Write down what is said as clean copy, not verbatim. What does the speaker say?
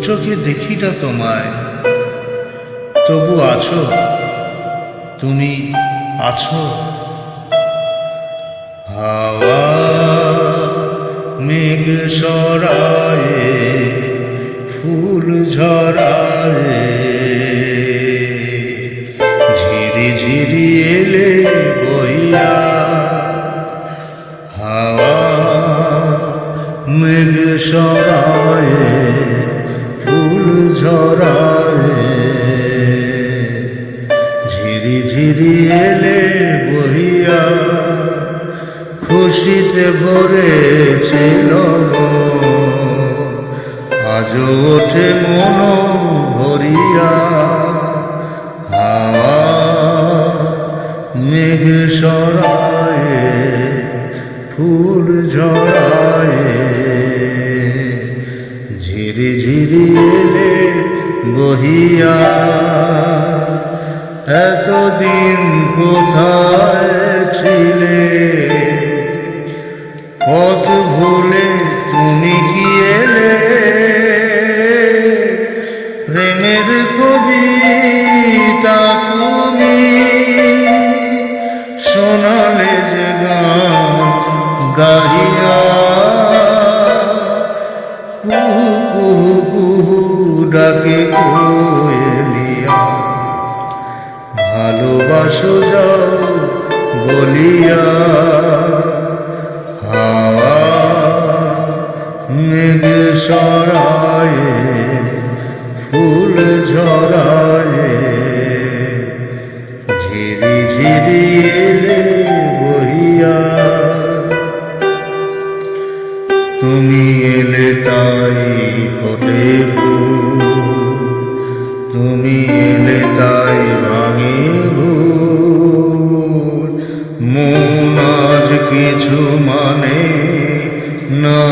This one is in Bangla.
চোখে দেখি না তোমায়, তবু আছো, তুমি আছো। হাওয়া মেঘ সরায়ে ফুল ঝরায়ে, ঝিরি ঝিরি এলে বইয়া। হাওয়া মেঘ সরায়ে ফুল ঝরায়ে, ঝিরি ঝিরি এলে বহিয়া। খুশিতে ভরেছিল আজও ওঠে মন ভরিয়া। হাওয়া মেঘ সরায়ে ফুল ঝরায়ে, ঝিরি ঝিরি এলে বহিয়া। এতদিন কোথায় ছিলে, পথ ভুলে তুমি কি এলে। প্রেমের কবিতা তুমি শোনালে যে গান গাহিয়া। কুহু কুহু কুহু ডাকে কোয়েলিয়া, ভালোবাসো যাও বলিয়া। হাওয়া মেঘ সরায়ে ফুল ঝরায়ে, ঝিরি ঝিরি এলে বহিয়া। তুমি এলে তাই ফোটে ফুল, তুমি এলে তাই ভাঙে ভুল। মন আজ কিছু মানে না।